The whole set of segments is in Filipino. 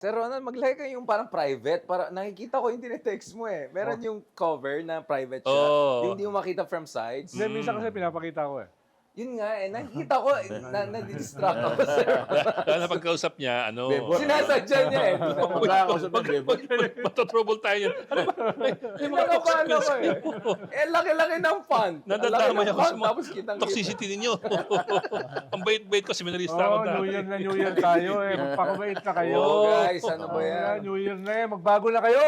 Sir Ronald, mag-like kayo yung parang private. Para, nakikita ko yung tinetext mo eh. Meron yung cover na private siya. Yung hindi mo makita from sides. Hindi, minsan kasi pinapakita ko eh. Yun nga eh, nakikita ko, nadidistract ako, sir. Kaya na pagkausap niya, Sinasadya niya eh. Magkakausap ng bebo. matotrouble tayo yun. Pinakabahan ako eh. Eh, laki-laki ng font. Nadadamay Laki ng ako sa font, mga tapos kitang-kita. toxicity ninyo. Ang bait-bait ko, seminarista ako Oo, dati. New Year tayo eh. Magpakabait na kayo. Oh, guys, ano ba Oo, yan? New Year na eh. Magbago na kayo.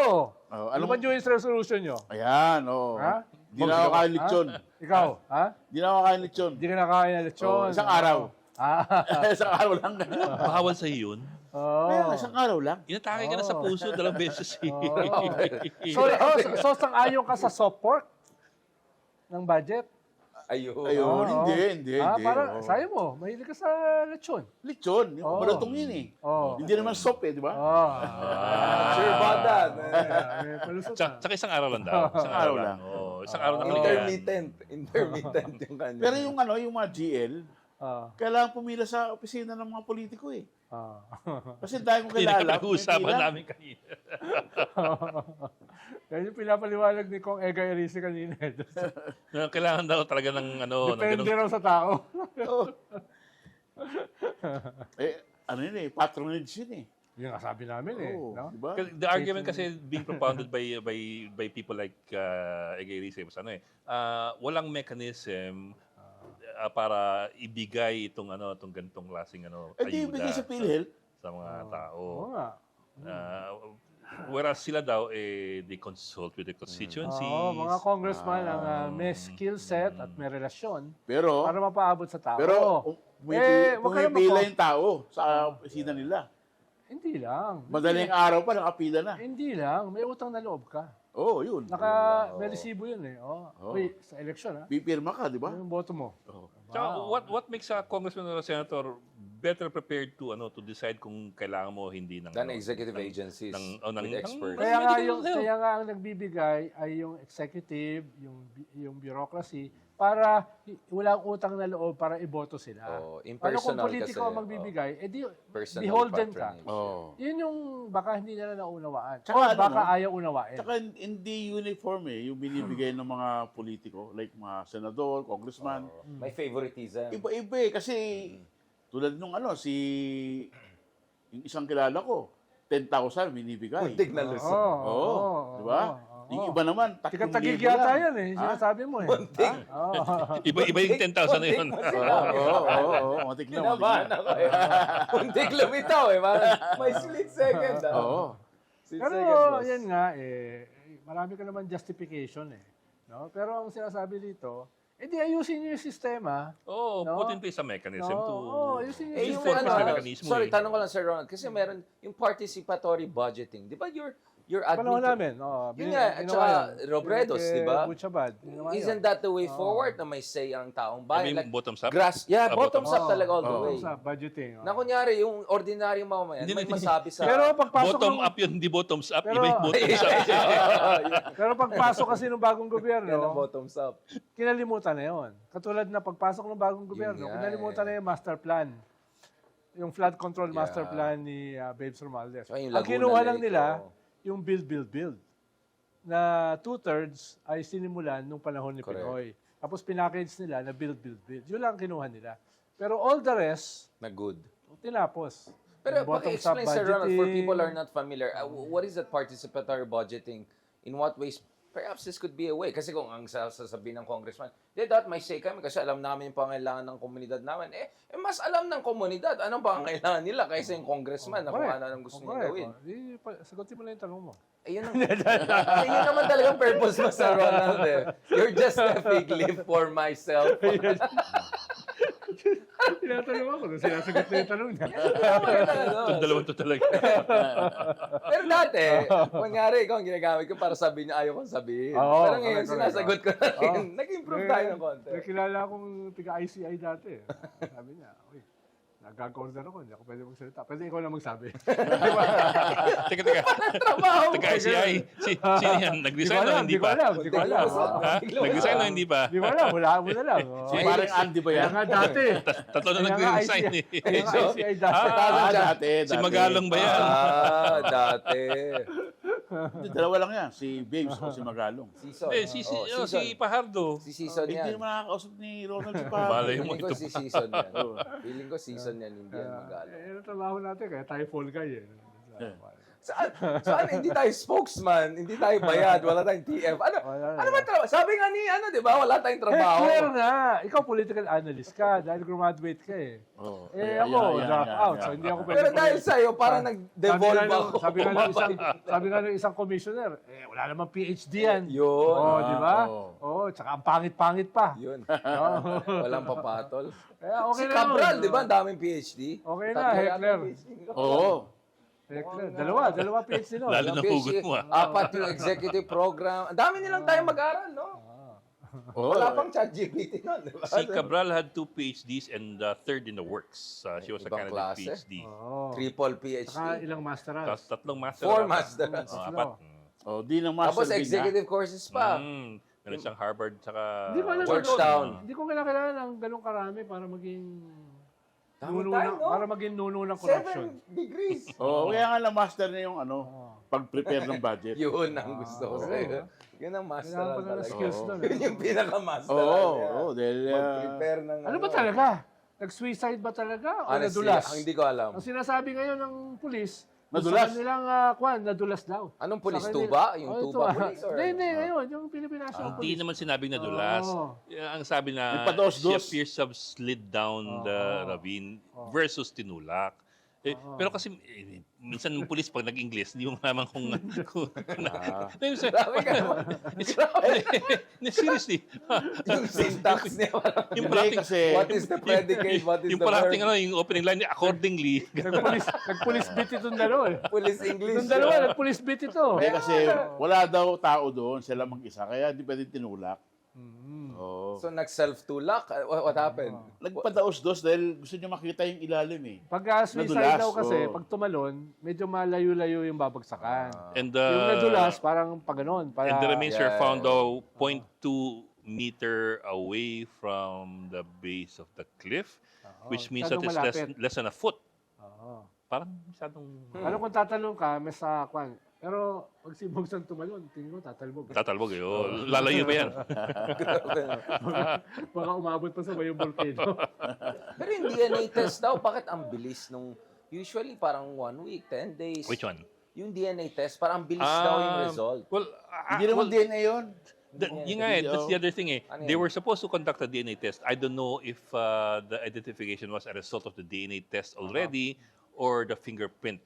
Oh, Ano ba New Year's resolution nyo? Ayan, oo. Ha? Di na ako kain lechon. Ikaw, ha? Di na ako kain lechon. Hindi ka nakain ng lechon. Isang araw. Ah. Isang araw lang. Bawal sa yun. Oo. Kaya, isang araw lang. Inatake ka na sa puso 2 beses. So sang-ayon ka sa soft pork ng budget? Ayun. Ayun, hindi. Parang, oo. sayo mo, mahilig ka sa lechon. Lechon, yung Oo. malutong yun eh. Oo. Hindi naman soup eh, di ba? Sure about that. May palusot Tsaka isang araw lang daw. Isang araw lang. Oh, isang araw na kaligayahan. Intermittent yung kanya. Pero yung mga GL, kailangan pumila sa opisina ng mga politiko eh. Kasi dahil kong Hindi na kilala, pinag-uusapan pumipila. namin kanina. Yan yung pinapaliwanag ni Kong Ega Erice kanina. Kailangan daw talaga ng ng Depende ganun. raw sa tao. Ano yun eh, patronage yun eh. Yung sabi namin eh. Oo, No? di ba? The argument kasi being propounded by people like Egay Rizem, walang mechanism para ibigay itong ganitong klaseng Eh di ibigay sa PhilHealth. sa mga tao. Oo nga. Whereas sila daw they consult with the constituencies. Oo, mga congressman ang may skill set at may relasyon Pero, para mapaabot sa tao. pero wag ka pumipila naman yung tao sa opisina nila. Hindi lang. Madaling araw pa, nakapila na. Hindi lang. May utang na loob ka. Oo, yun. May resibo yun eh. Oo. Wait, sa election ha? Pipirma ka, di ba? Yung boto mo. Tsaka, what makes a congressman or a senator better prepared to decide kung kailangan mo o hindi ng Than executive agencies with experts. Kaya nga ang nagbibigay ay yung executive, yung bureaucracy, para walang utang na loob para iboto sila. Oh, Ano kung impersonal politiko kasi, ang magbibigay, edi personal beholden ka. patronage. Oo. Yun yung baka hindi nila naunawaan. Tsaka O ano, baka no? ayaw unawain. Tsaka hindi uniform eh, yung binibigay ng mga politiko, like mga senador, congressman. May favoritism. Iba-iba eh, kasi tulad nung yung isang kilala ko, 10,000 binibigay. Muntik na lusot. Oo, di ba? Yung iba naman, 3,000 Tika-tagig yata yan eh. Sinasabi mo eh. Muntik. Iba yung 10,000 na yun. Oo, matik na. Kinabahan ako eh. Muntik lumitaw eh. Parang may split second. Oo. Split Pero second, boss. yan nga marami ka naman justification eh. No? Pero ang sinasabi dito, di ayusin niyo yung sistema. Oh, No? put in place a mechanism to... ayusin niyo Eh, yung yung Enforcement sistema. mechanism sorry, eh. tanong ko lang, Sir Ronald, kasi meron yung participatory budgeting. Di ba your Panahon admin... namin. Yun nga, at saka Robredos, di ba? Butchabad. Isn't that the way forward na may say ang taong bayan? I mean, bottoms up? Bottoms up talaga all the way. Sa budgeting. Na kunyari, yung ordinaryong mamamayan, Hindi, may hindi. masabi sa... Pero pagpasok Bottom ng, up yun, hindi bottoms up. Pero- Iba yung bottoms up. pero pagpasok kasi ng bagong Yan ang gobyerno, bottoms up. kinalimutan na yon. Katulad na pagpasok ng bagong gobyerno, nga kinalimutan na yung master plan. Yung flood control master plan ni Babes Romualdez. So, yung Ang Laguna kinuha lang Lake, nila, oo. yung build. Na 2/3 ay sinimulan nung panahon ni Correct. Pinoy. Tapos pinackage nila na build. Yun lang ang kinuha nila. Pero all the rest, Na good. tinapos. Pero Yung bottom-up paki-explain, Sir Ronald, for budgeting. people who are not familiar, what is that participatory budgeting? In what ways? Perhaps this could be a way. Kasi kung ang sasabihin ng congressman, that may say kami kasi alam namin yung pangailangan ng komunidad namin. Mas alam ng komunidad anong pangailangan nila kaysa yung congressman na kung ano ang gusto niya gawin. Sagutin mo lang yung tanong mo. Ayun yun naman talagang purpose mo, Sir Ronald. You're just a fig leaf for myself. Tinatanong ako, sinasagot na yung tanong niya. Itong dalawang to talaga. Pero dati, kunyari, ikaw ang ginagamit ko para sabihin niya ayaw kong sabihin. Oo, Pero ngayon, correct. sinasagot ko na rin. Nag-improve tayo ng konti. May kilala akong tiga-ICI dati. Sabi niya, uy, nag-order ako, hindi ako pwede magsalita. Pwede ikaw na magsabi. Teka. Trabaho. Taga-ICI. Sino yan? Nag-resign o hindi pa? Hindi ko alam. Ha? Nag-resign o hindi pa? Hindi ko alam, wala mo na lang. Si parang Andy ba Kaya yan? nga dati. Tatlo na Kaya nga nag-resign eh. Kaya nga ICI dati. Dati. Si Magalong ba yan? Dati. Hindi, dalawa lang yan. Si Babes o si Magalong. Season. Si Pahardo. Si Season Hindi yan. naman nakakausap ni Ronald si Malay Pablo. mo. Feeling ko si Season yan. Feeling ko Season yan, hindi yan Magalo. Yan ang trabaho natin, kaya tayo fall guy eh. Saan hindi tayo spokesman, hindi tayo bayad, wala tayong TF. Ano ba trabaho? Sabi nga ni, di ba, wala tayong trabaho. Clear nga. Ikaw political analyst ka dahil graduate ka eh. Oh. Ako, drop out. So hindi ako pwede. Pero dahil sa'yo, parang nag-devolve ako. Sabi nga ng isang commissioner, wala namang PhD yan. Yun. Di ba? oo. Tsaka ang pangit-pangit pa. Yun. Walang papatol. Kaya okay Si na Cabral, yun. di ba? Ang daming PhD. Okay na, Tatlo yata Heckler. PhD ni Cabral. Oo. Dalawa PhD no. Lalo na PhD, hugot mo Apat yung executive program. Ang dami nilang tayo mag-aral, no? Wala pang ChatGPT nun, di ba? Si Cabral had 2 PhDs and third in the works. She was a Ibang candidate klase. PhD. Triple PhD. Saka ilang masterals. Tapos 3 master. 4 masters. Apat. Oh, di ng master Tapos din executive courses pa. Meron siyang Harvard tsaka Hindi ko alam. Georgetown. Hindi ko kailangan ng ganong karami para maging Dami nuno tayo, ng, no? para maging nuno ng corruption. 7 degrees. Oh, kaya nga lang master na yung pag-prepare ng budget. Yun ang gusto ko sa'yo. Yun ang master Kailangan pa na ng talaga. skills doon. Yun yung pinaka-master. Oo, dahil Mag-prepare ng Ano ba talaga? Nag-suicide ba talaga o Honestly, nadulas? hindi ko alam. Ang sinasabi ngayon ng pulis, Nadulas? Sa kanilang nadulas daw. Anong pulis? Sa kanila- Tuba? Yung ito, Tuba police? Or Hindi, ngayon. Yung Philippine National Hindi Police. naman sinabing nadulas. Ang sabi na, May pados-dos. she appears to have slid down the ravine versus tinulak. Pero kasi minsan ng pulis pag nag-English, hindi mo malaman kung Grabe ka naman. seriously. Yung syntax niya. parang, Yung Hindi parating, kasi, What is the predicate? What is yung the parating verb? yung opening line niya, accordingly. Nag-police beat itong dalawa. Police English. Itong dalawa, nag-police beat ito. hindi kasi wala daw tao doon, sila mag-isa, kaya di pwede tinulak. Oo. So, nag-self-tulak? What happened? Nagpadaos-dos dahil gusto niya makita yung ilalim eh. Pag suicide Nadulas, daw kasi, oo. pag tumalon, medyo malayo-layo yung babagsakan. And Yung nadulas, parang pag ganun. and the remains were Yeah. found though 0.2 meter away from the base of the cliff, which means that masyadong it's malapit. less than a foot. Oo. Parang masyadong Alam kung tatalon ka, may sa kwan. Pero pag si Bogsan tumalon, tingin ko tatalbog. tatalbog eh. Lalayo ba yan? Baka umabot pa sa bayong volcano. Pero yung DNA test daw, bakit ang bilis nung... Usually, parang 1 week, 10 days. Which one? Yung DNA test, parang ang bilis daw yung result. Well, Hindi naman DNA yun. yun nga eh, that's the other thing eh. Ano They yun? were supposed to conduct a DNA test. I don't know if the identification was a result of the DNA test already or the fingerprint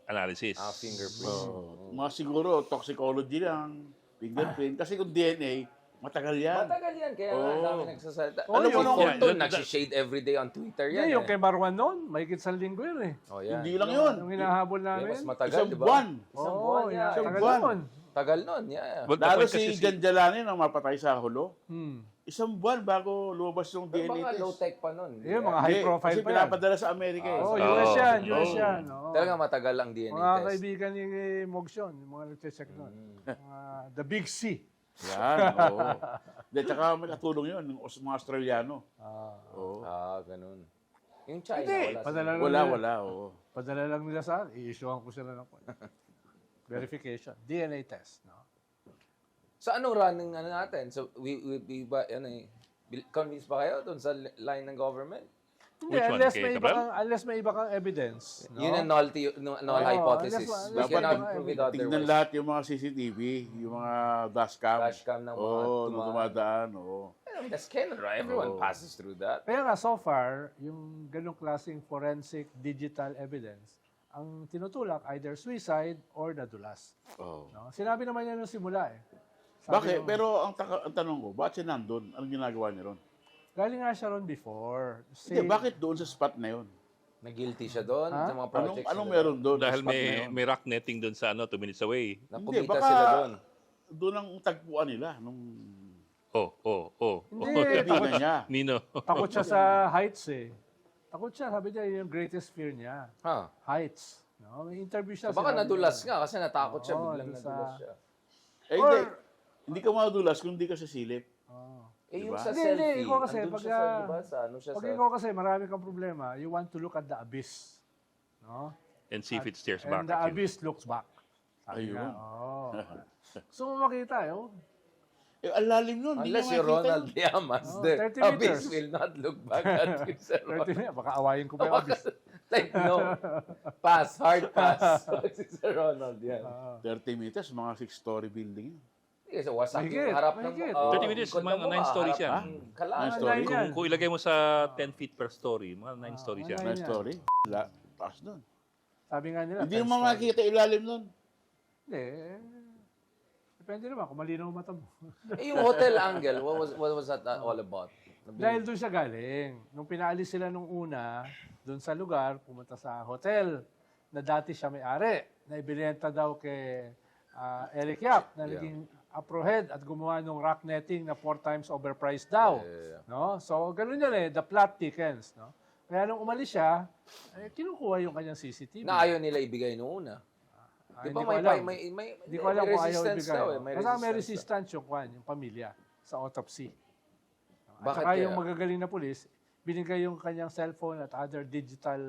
analysis. Fingerprint. Mga siguro, toxicology lang, fingerprint. Kasi kung DNA, matagal yan. Matagal yan, kaya nga Oo. dami nagsasalita. Oh, Alam mo yun. nung Yeah, Fulton, that- nagsishade everyday on Twitter yan. Hindi, yung kay Marwan noon, may isang linggo yun eh. Oh, yan. Hindi lang yun. Yung hinahabol Yan, namin. mas matagal, Isang di ba? buwan. Isang Oo, buwan yan. Isang tagal buwan. nun. Tagal nun, yeah. Well, the Lalo point kasi si Jan Jalani nang mapatay sa hulo. Hmm. Isang buwan bago lumabas yung Pero DNA baka test. low-tech pa nun. di Yun, ba? mga high Hindi, profile kasi pa yan. pinapadala sa Amerika eh. Oh, Oo. US yan, Oo. US yan. Oo. Talaga matagal ang DNA Mga test. kaibigan ni Mogs yun, yung mga nagche-check doon. The Big C. Yan, oo. Hindi, tsaka may katulong yun, yung mga Australiano. Oo. Ganun. Yung China, Hindi, wala. padala lang Wala, nila. wala, oo. Padala lang nila sa akin, i-issuean ko sila ng verification. DNA test. No? Sa anong running natin? So, we ba, convinced ba kayo dun sa line ng government? Hindi, Which one, unless kay may, iba Cabral? kang, unless may iba kang evidence. No? Yun ang null Oo, hypothesis. unless- We unless cannot may- prove it Tingnan otherwise. lahat yung mga CCTV, yung mga dashcam. Dashcam ng mga Oo, nung dumadaan, oo. That's canon, right? Everyone passes through that. Kaya nga, so far, yung ganong klaseng forensic digital evidence, ang tinutulak either suicide or nadulas. Oo. No? Sinabi naman yan nung simula eh. Bakit? Pero ang tanong ko, bakit siya nandun? Anong ginagawa niya ron? Galing nga siya ron before. Hindi, bakit doon sa spot na yun? Nag-guilty siya doon Ha? sa mga projects. Anong nila. meron doon? sa dahil spot na yun? may rock netting doon sa 2 minutes away. Hindi, Nakumita baka sila doon. doon ang tagpuan nila nung Hindi, kaibigan niya. Nino. takot siya sa heights eh. Takot siya, sabi niya, yung greatest fear niya. Ha? Heights. No, may interview siya. So baka sinabi nadulas niya. nga kasi natakot siya, Oo, biglang doon nadulas sa- siya. Eh, hindi ka madulas kung hindi ka sasilip. Oo. Eh, yung Diba? sa Hindi, hindi, selfie, ikaw kasi, andun pag, siya sa, diba, sa ano siya Pag sa... ikaw kasi, marami kang problema, you want to look at the abyss. No? And see if it stares back And the at you. abyss looks back. Sabi Ayun. nga, oo. Gusto mo makita, yun? Eh, ang lalim nun. Hindi Unless niya you're makikita Ronald yun. Llamas, Oh, the 30 abyss meters. will not look back at you, Sir 30 Ronald. minutes, baka awayin ko pa yung abyss. Like, no. Pass, hard pass. Si Sir Ronald, yan. 30 meters, mga 6-story building yun. Kasi wasak Mahigit, yung harap ng... mahigit. 30 minutes, likod ng mga mukha, 9 stories harap yan. ng kalaan. Nine story? Nine yan. Kung ilagay mo sa 10 feet per story, mga 9 stories yan. Nine. 9 story. Taas nun. Sabi nga nila, Hindi 10 mo story. makikita ilalim nun. Hindi. Depende naman kung malinaw ang mata mo. Eh, yung hotel angle, what was that all about? Dahil doon siya galing. Nung pinaalis sila nung una, doon sa lugar, pumunta sa hotel na dati siya may-ari, na ibinenta daw kay Eric Yap, na Yeah. naging approhead at gumawa ng rock netting na 4 times overpriced daw. Yeah. No? So, ganun yan the plot thickens. No? Kaya nung umalis siya, kinukuha yung kanyang CCTV. Na ayaw nila ibigay noong una. Di ba Hindi ko may, alam. may Hindi ko alam kung ayaw resistance ibigay. daw eh. May Kasi may resistance. resistance yung pamilya sa autopsy. At Bakit saka kaya? yung magagaling na pulis, binigay yung kanyang cellphone at other digital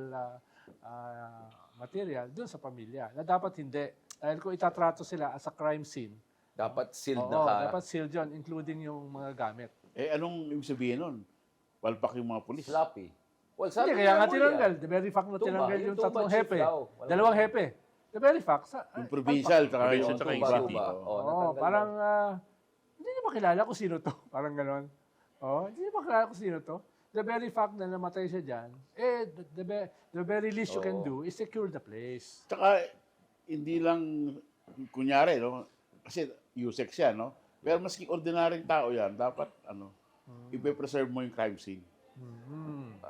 material dun sa pamilya. Na dapat hindi. Dahil kung itatrato sila as a crime scene, Dapat sealed oo, na ka. dapat sealed yun, including yung mga gamit. Eh, anong ibig sabihin nun? Walpak yung mga pulis. Sloppy. Well, Hindi, sabi kaya nga nila tinanggal. The very fact na Tumba. tinanggal Yung yung tumba, tatlong chief hepe. daw. Walang- Dalawang hepe. The very fact. Yung provincial, tsaka Provincial, yung tsaka yung Tuba. city. Oo, Oo, natanggal parang na. hindi niyo makilala kung sino to. Parang gano'n. Oh, hindi niyo makilala kung sino to. The very fact na namatay siya dyan, the very least you can do is secure the place. Tsaka, hindi lang, kunyari, no? Kasi USEC siya, no? Pero maski ordinaryong tao yan, dapat, ipe-preserve mo yung crime scene.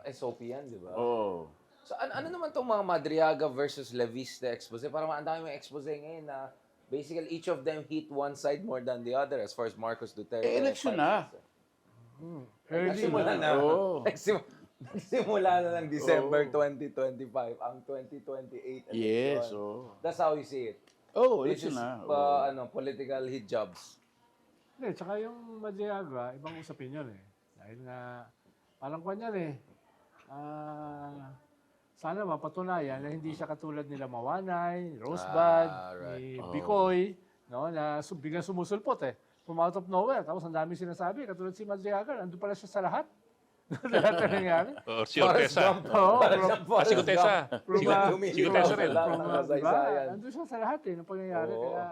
SOP yan, di ba? Oo. So, ano naman itong mga Madriaga versus Leviste expose? Parang ang dami may expose ngayon na basically each of them hit one side more than the other as far as Marcos Duterte. Eh, election na. Early Nagsimula na. Oo. Nagsimula na ng December 2025 ang 2028 election. Yes, oo. That's how you see it. Oh, This election is na. Oo. political hit jobs. Hindi, tsaka yung Madriaga, ibang usapin yun eh. Dahil nga, parang kwan yan eh. Sana mapatunayan na hindi siya katulad nila Mawanay, Rosebud, right. ni Bicoy, no, na biglang sumusulpot eh. From out of nowhere. Tapos ang dami sinasabi, katulad si Madriaga, nandun pala siya sa lahat. lahat na nangyari. O, si Ortesa. Oo, Ah, si Gutesa. Si Gutesa rin. diba? Nandun siya sa lahat eh, ng pangyayari. Oo. Kaya,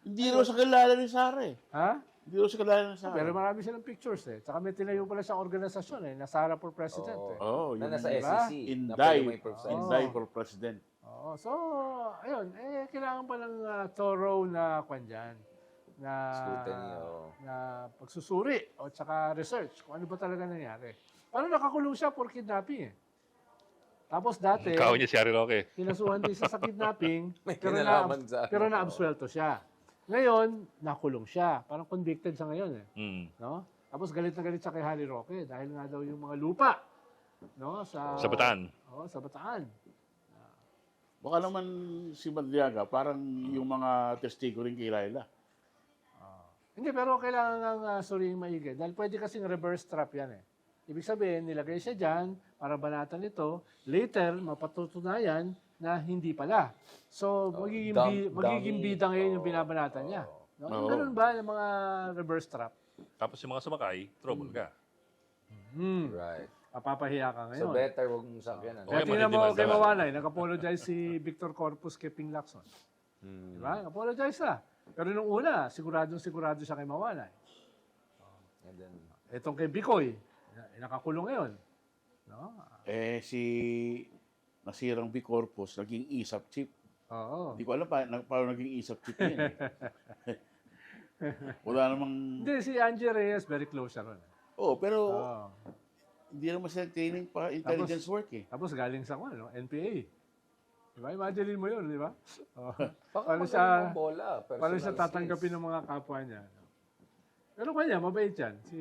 Hindi raw sa kilala ni Sara eh. ha? Hindi raw sa kilala ni Sara. Pero marami silang pictures eh. Tsaka may tinayo pala siyang organisasyon eh, na Sara for President eh. Oh, Na yung nasa Diba? SEC. na Inday. pwede may process. Inday for President. Oo. So, ayun, kailangan pa ng thorough na kwan dyan. Na, Scrutiny, oo. na pagsusuri o tsaka research kung ano ba talaga nangyari. Paano nakakulong siya for kidnapping eh? Tapos dati, Ikaw niya si Harry Roque. kinasuhan din siya sa kidnapping, May pero, kinalaman sa ano. pero na-absuelto siya. Ngayon, nakulong siya. Parang convicted siya ngayon eh. Mm. No? Tapos galit na galit siya kay Harry Roque dahil nga daw yung mga lupa, no, Sa Bataan. Oh, sa Bataan. Baka naman si Madriaga, parang yung mga testigo rin kay Laila. Hindi, pero kailangan nga suriing maigi dahil pwede kasing reverse trap yan eh. Ibig sabihin, nilagay siya dyan para banatan ito. Later, mapatutunayan na hindi pala. So, magiging bida ngayon yung binabanatan niya. No? Oo. Ganun ba yung mga reverse trap? Tapos yung mga sumakay, trouble ka. Right. Mapapahiya ka ngayon. So better wag mong sakyan. Ano? Kaya Okay, tingnan mo madidemand kay naman. Mawanay, nag-apologize si Victor Corpus kay Ping Lacson. Diba? Apologize na. Pero nung una, sigurado siya kay Mawanay. And then, Etong kay Bicoy, nakakulong ngayon. No? Eh, si nasirang B. Corpus, naging ISAP chief. Oo. Hindi ko alam paano naging ISAP chief yun eh. Wala namang... Hindi, si Angie Reyes, very close siya ron. Oh, pero Oo. hindi naman sila training pa intelligence work eh. Tapos galing sa NPA. Diba? Imagine mo yun, di ba? Oh. baka Paano magaling siya, ng bola. paano siya personal tatanggapin ng mga kapwa niya? Pero kanya, mabait yan, si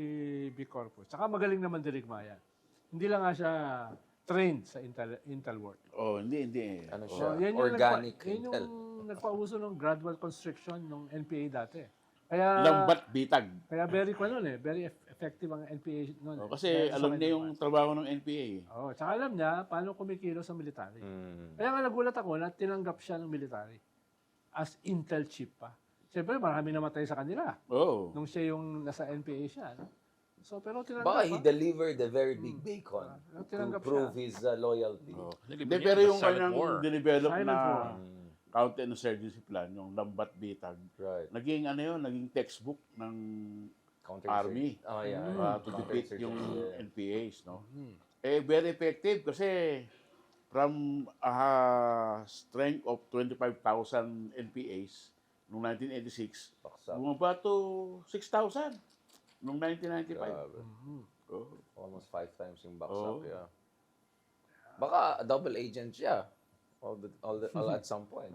B. Corpus. Tsaka magaling naman dirigma yan. Hindi lang nga siya trained sa Intel work. Oh, hindi. Ano Oh. siya? Yan yung Organic Yan Intel. yung nagpauso ng gradual constriction ng NPA dati. Kaya Lambat bitag. kaya very effective ang NPA noon. Oh, kasi alam niya yung trabaho ng NPA. Oh, tsaka alam niya paano kumikilos sa military. Mm. Kaya nga nagulat ako na tinanggap siya ng military as Intel chief pa. Siyempre, marami namatay sa kanila Oh. nung siya yung nasa NPA siya. No? So, pero tinanggap Baka he pa. delivered a very big bacon to Tinanggap prove his loyalty. Oh. Hindi, Hindi, yan, pero the yung silent kanyang war. dinevelop Silent na war. counterinsurgency plan, yung lambat bitag, Right. naging textbook ng Counter Army. Oh, yeah. to defeat yung Counterinsurgency, yeah. NPAs, no? Hmm. Very effective kasi from a strength of 25,000 NPAs noong 1986, Baksak. bumaba to 6,000 noong 1995. Grabe. Oh. Almost 5 times yung baksak, Oo. yeah. Baka double agent siya. All at some point.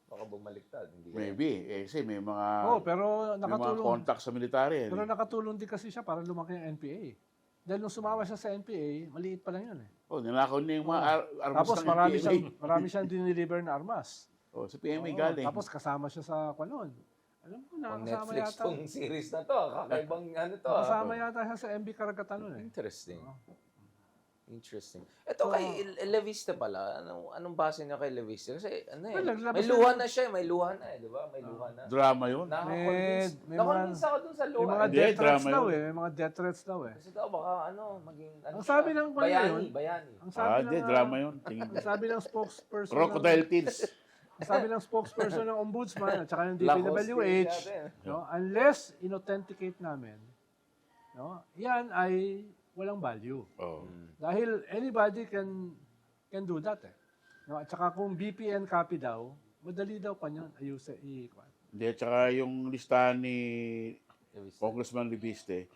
Baka bumaliktad. Hindi Maybe. Kasi may mga, Pero may mga nakatulong. contacts sa military. Pero nakatulong din kasi siya para lumaki ang NPA. Dahil nung sumama siya sa NPA, maliit pa lang yun eh. Ninakaw niya yung mga armas Tapos ng NPA. marami siyang dineliver na armas. Sa PMA Oo, galing. Tapos kasama siya sa kwanon. Alam ko, On nakasama Netflix yata. tong series na to. Kakaibang ano to. Kasama yata siya sa MB Karagatan nun eh. Interesting. Interesting. Ito kay Leviste pala. Anong base niya kay Leviste? Kasi ano Well, naglabas may luha na siya. May luha na di ba? May luha na. Drama yun. Nakakonvince. May Nakakonvince ako dun sa May luha. mga Hindi, death threats drama daw yun. eh. May mga death threats daw eh. Kasi daw baka maging Ang siya? sabi ng kanya yun, Bayani. Ang sabi ng, Hindi, drama yun. Tingin Ang sabi ng spokesperson Crocodile Tears. ang sabi ng spokesperson ng ombudsman at saka ng Lacoste DPWH, natin. no, unless inauthenticate namin, no, yan ay walang value. Oh. Dahil anybody can do that eh. No, at saka kung BPN copy daw, madali daw pa yun ayusin Hindi, tsaka yung listahan ni Leviste. Congressman Libiste,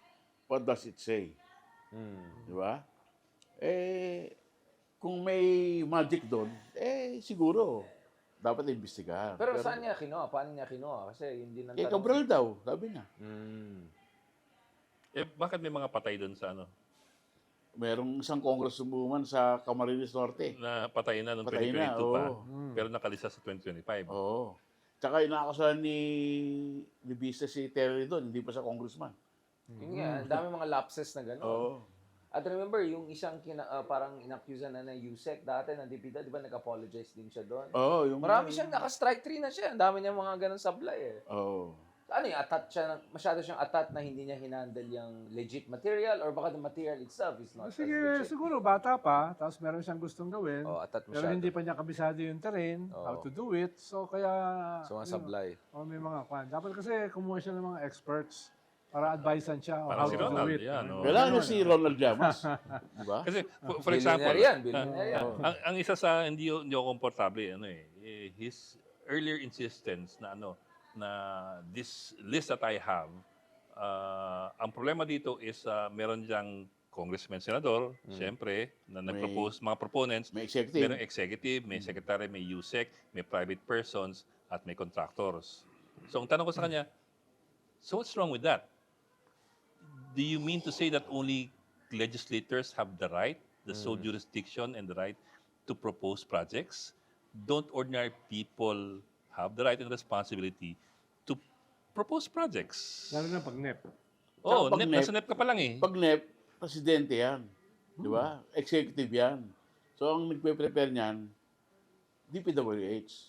what does it say? Di ba? Kung may magic doon, siguro, dapat imbestigahan. Pero saan niya kinuha? Paano niya kinuha? Kasi hindi nang Kay Cabral daw, sabi niya. Bakit may mga patay doon sa ano? Merong isang congresswoman sa Camarines Norte. Na patay na noong Patay na, 2022 pa. oo. Pero nakalisa sa 2025. Oo. Tsaka inakasahan ni Libiste si Terry doon, hindi pa sa congressman. Yun nga, ang dami mga lapses na gano'n. Oo. At remember, yung isang parang inakusan na Yusek dati ng DPW, di ba nag-apologize din siya doon? Oo, yung... Marami siyang naka-strike 3 na siya. Ang dami niya mga ganun sablay eh. Oo. Ano yung atat siya, masyado siyang atat na hindi niya hinandle yung legit material or baka the material itself is not as Sige, legit. siguro bata pa, tapos meron siyang gustong gawin, Oh, atat pero masyado. hindi pa niya kabisado yung terrain, how Oo. to do it. So kaya Sumasablay. may mga kwan. Dapat kasi kumuha siya ng mga experts para advisean siya on Parang how si to do Ronald, it. yan, oh. Kailangan niya si Ronald Llamas. Di ba? Kasi, for example, Billionaire yan, billionaire yan. ang isa sa hindi ako komportable, his earlier insistence na na this list that I have, ang problema dito is meron diyang congressman, senador, siyempre, na nag-propose, mga proponents, May executive. merong executive, may secretary, may USEC, may private persons, at may contractors. So, ang tanong ko sa kanya, so what's wrong with that? Do you mean to say that only legislators have the right, the sole jurisdiction and the right to propose projects? Don't ordinary people have the right and responsibility to propose projects? Lalo na pag NEP. Oh, Tsaka pag NEP, nasa NEP ka pa lang eh. Pag NEP, presidente yan. Di ba? Executive yan. So, ang nagpe-prepare niyan, DPWH.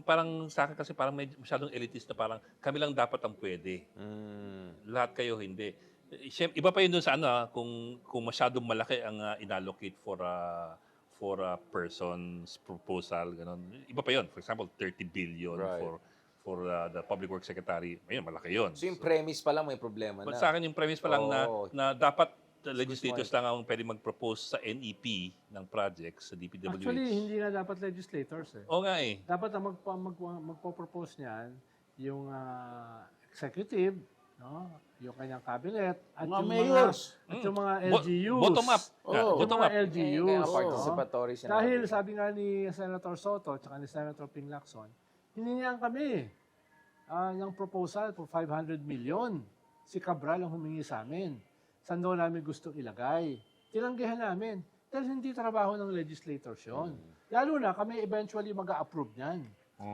Parang sa akin kasi parang medyo masyadong elitist na parang kami lang dapat ang pwede. Lahat kayo hindi. Siyempre, iba pa yun dun sa kung masyadong malaki ang inallocate for a person's proposal, ganun. Iba pa yun. For example, 30 billion Right. for the public works secretary. Ayun, malaki yun. So yung premise pa lang may problema But na. sa akin yung premise pa lang Oo. na dapat legislators lang ang pwede mag-propose sa NEP ng project sa DPWH. Actually, hindi na dapat legislators eh. Oo nga eh. Dapat ang magpo-propose niyan yung executive, no? Yung kanyang cabinet at Mga yung mayors. at yung mga Bo- LGUs. bottom up. Oo. Yung Bottom mga up. LGUs. Kaya no? participatory siya. Dahil sabi nga ni Senator Soto at ni Senator Ping Lacson, hiningihan kami ng proposal for 500 million. Si Cabral ang humingi sa amin. Saan daw namin gustong ilagay? Tinanggihan namin. Dahil hindi trabaho ng legislators yun. Lalo na kami eventually mag-a-approve niyan.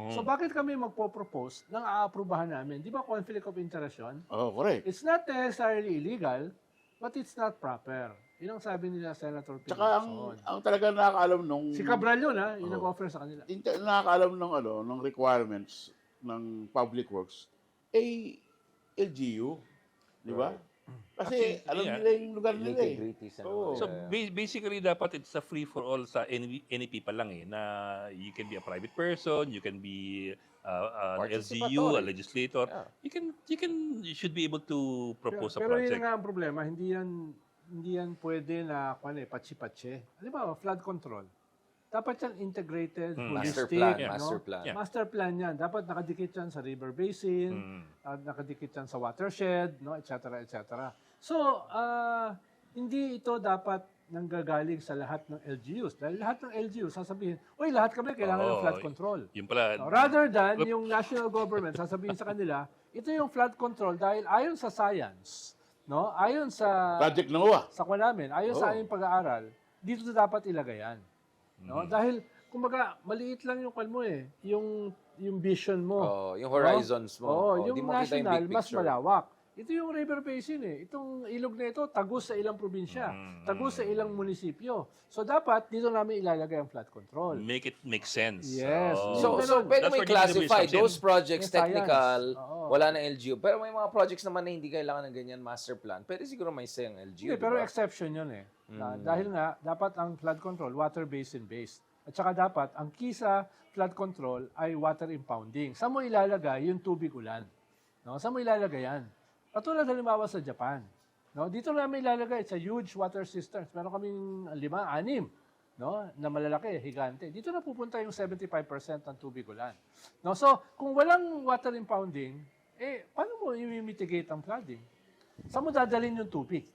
So bakit kami magpo-propose ng aaprubahan namin? Di ba conflict of interest yun? Oh, correct. It's not necessarily illegal, but it's not proper. Yun ang sabi nila Senator Tsaka Pinoson. ang talaga nakakaalam nung Si Cabral yun, ha? Yung nag-offer sa kanila. nakakaalam ng ng requirements ng public works ay LGU, di ba? Kasi Actually, alam yeah. nila yung lugar nila eh. Nitty-gritties and Oo. all. So basically dapat it's a free for all sa any people lang na you can be a private person, you can be an LGU, a Participatory. legislator. Yeah. You should be able to propose a Pero yun project. nga ang problema, hindi yan pwede na patsi-patsi. Di ba, flood control. Dapat yan integrated, Master holistic. plan, no? master plan. Yeah. Master plan yan. Dapat nakadikit yan sa river basin, nakadikit yan sa watershed, no, et cetera. So, hindi ito dapat nanggagaling sa lahat ng LGUs. Dahil lahat ng LGUs sasabihin, uy, lahat kami kailangan ng Oo, flood control. Yung pala, No, rather than yung national government sasabihin sa kanila, ito yung flood control dahil ayon sa science, no? Ayon sa Project NOAA. kwa namin, ayon sa aming pag-aaral, dito na dapat ilagay yan. No? Dahil kumbaga maliit lang yung kwan mo eh, yung vision mo. Oh, yung horizons mo. Oo, Oh, yung di mo kita national big mas picture. malawak. Ito yung river basin eh. Itong ilog na ito, tagus sa ilang probinsya, tagus sa ilang munisipyo. So dapat dito namin ilalagay ang flood control. make it make sense. Yes. Oh. So pwede That's mo where i-classify DWS comes in. those projects May science. technical, Oo. wala na LGU. Pero may mga projects naman na hindi kailangan ng ganyan master plan. Pwede siguro may say ang LGU. Hindi, di pero ba? exception yun eh. Dahil nga, dapat ang flood control, water basin based. At saka dapat, ang key sa flood control ay water impounding. Saan mo ilalagay yung tubig ulan? No? Saan mo ilalagay yan? Katulad halimbawa sa Japan. No? Dito namin ilalagay sa huge water cisterns. Meron kaming 5, 6 no? na malalaki, higante. Dito na pupunta yung 75% ng tubig ulan. No? So, kung walang water impounding, paano mo i-mitigate ang flooding? Saan mo dadalhin yung tubig?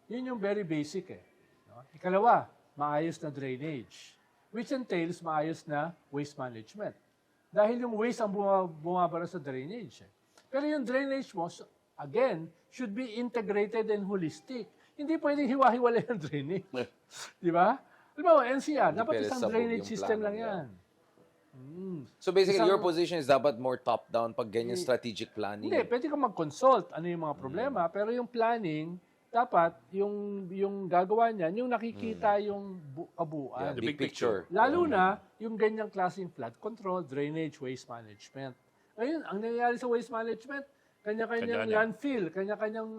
Yun yung very basic eh. No? Ikalawa, maayos na drainage, which entails maayos na waste management. Dahil yung waste ang bumabara sa drainage. Eh. Pero yung drainage mo, again, should be integrated and holistic. Hindi pwedeng hiwa-hiwalay ang drainage. Di ba? Halimbawa, NCR, dapat pwede isang sabog drainage yung system plano lang nila. yan. So basically, Isang- your position is dapat more top-down pag ganyan strategic planning. Hindi, pwede kang mag-consult ano yung mga problema, pero yung planning, dapat yung gagawa niyan, yung nakikita yung kabuuan. Yeah, the big picture. Lalo na yung ganyang klaseng flood control, drainage, waste management. Ngayon, ang nangyayari sa waste management, kanya-kanyang Kanya-kanya. landfill, kanya-kanyang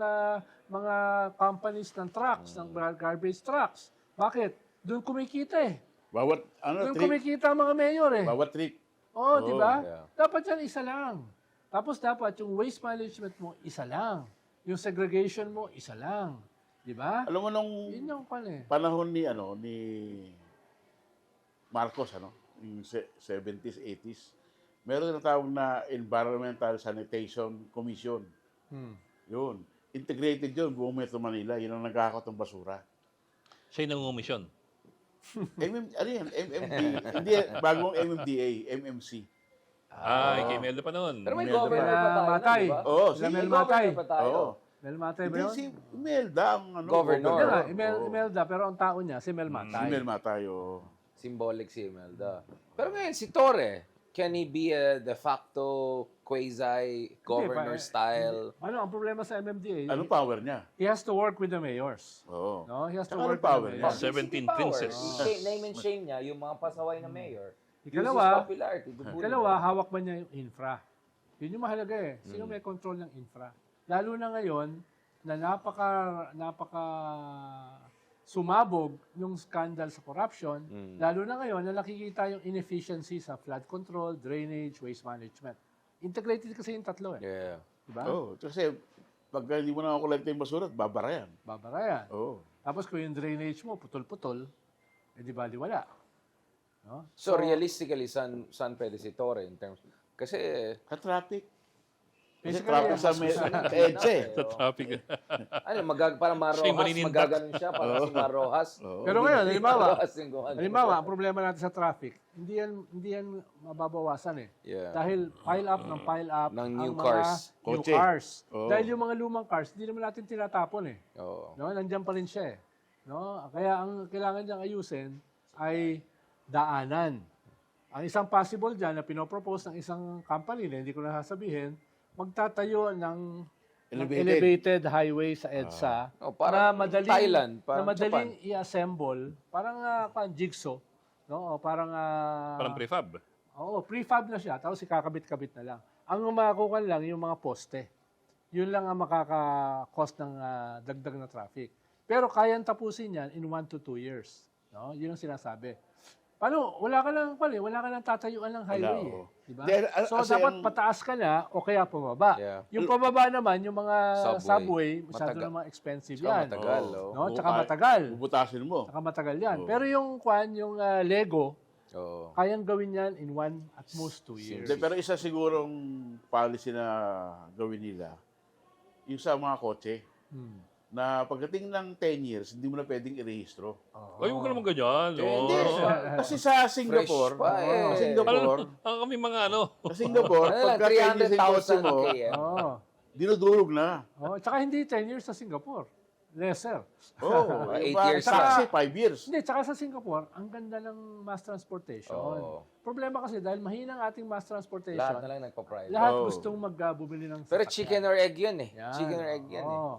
mga companies ng trucks, ng garbage trucks. Bakit? Doon kumikita eh. Bawat Doon trip, kumikita ang mga mayor eh. bawat trip. Oo, di ba? yeah. Dapat yan isa lang. Tapos dapat yung waste management mo, isa lang. Yung segregation mo, isa lang. Di ba? Alam mo nung Yun yung pan eh. panahon ni Marcos yung 70s, 80s, meron na tawag na Environmental Sanitation Commission. Yun. Integrated yun, buong Metro Manila. Yun ang nagkakot ng basura. Siya yung nangungumisyon. Ano yan? MMD. Hindi, bagong MMDA, MMC. Kay Meldo pa noon. Pero may Imelda governor pa. pa tayo, Matay. di ba? Oo, Sila si Mel May Matay. governor pa tayo. Oo. Mel Matay ba Hindi, yun? si Imelda ang Governor. Hindi nga, Oo. Imelda, pero ang tao niya, si Mel Si Matay. Mel Matay, oo. Symbolic si Imelda. Pero ngayon, si Torre, can he be a de facto quasi-governor Hindi, style? Ano, ang problema sa MMDA, Anong power niya? he has to work with the mayors. Oo. No? He has to Tsaka work anong power with the niya? mayors. 17 princes. Name and shame niya, yung mga pasaway na mayor. Ikalawa, Uses popularity to bully Ikalawa, hawak ba niya yung infra? Yun yung mahalaga eh. Sino may control ng infra? Lalo na ngayon, na napaka sumabog yung scandal sa corruption, lalo na ngayon na nakikita yung inefficiency sa flood control, drainage, waste management. Integrated kasi yung tatlo eh. Yeah. Diba? Oo. Kasi pag hindi mo nakakolekta yung basura, babara yan. Babara yan. Oo. Tapos kung yung drainage mo, putol-putol, di bali wala. No? So realistically, saan pwede si Torre in terms? Kasi Sa traffic. Kasi Basically, traffic sa EDSA eh. Sa traffic. parang Mar Siya yung Rojas, maninindak. magaganon siya, parang si Mar Rojas. Oo. Pero ngayon, halimbawa, Rojas yung gumawa. halimbawa, ang problema natin sa traffic, hindi yan mababawasan eh. Yeah. Dahil pile up Ng ang new mga cars. new Kotse. cars. Oo. Dahil yung mga lumang cars, hindi naman natin tinatapon eh. Oo. No? Nandiyan pa rin siya eh. No? Kaya ang kailangan niyang ayusin ay daanan. Ang isang possible dyan na pinopropose ng isang company na hindi ko na sasabihin, magtatayo ng elevated highway sa EDSA Oh, na parang madaling, Thailand, parang na madaling i-assemble, parang jigsaw. No? O parang Parang prefab. Oo, prefab na siya, tapos ikakabit-kabit na lang. Ang makukuha lang yung mga poste. Yun lang ang makaka-cost ng dagdag na traffic. Pero kayang tapusin yan in 1 to 2 years. No? Yun ang sinasabi. Paano? Wala ka lang tatayuan ng highway. oo. Diba? Dahil, So, kasi dapat ang- pataas ka na o kaya pababa. Yeah. Yung pababa naman, yung mga subway, masyado Matagal. naman expensive Tsaka yan. matagal. Oo. No? Oo, Tsaka kaya- matagal. Bubutasin mo. Tsaka matagal yan. Oo. Pero yung Lego, Oo. kayang gawin yan in 1 at most 2 years. Hindi, pero isa sigurong policy na gawin nila, yung sa mga kotse, na pagdating ng 10 years, hindi mo na pwedeng irehistro. Ay, huwag ka naman ganyan. Hindi, No. kasi sa Singapore, Fresh pa eh. sa Singapore, Ang kami mga ano. sa Singapore, Ano lang, pagka 10 years yung kotse 300,000 mo, km. Oo. dinudurog na. Oh, tsaka hindi 10 years sa Singapore. Lesser. Oh, 8 iba, years saka na. kasi 5 years. Hindi, tsaka sa Singapore, ang ganda ng mass transportation. Oo. Problema kasi dahil mahina ang ating mass transportation, Lahat na lang nagpa-private. lahat Oo. gustong bumili ng Pero sasakyan. chicken or egg yun eh. Yan. Chicken or egg yan eh. Oo.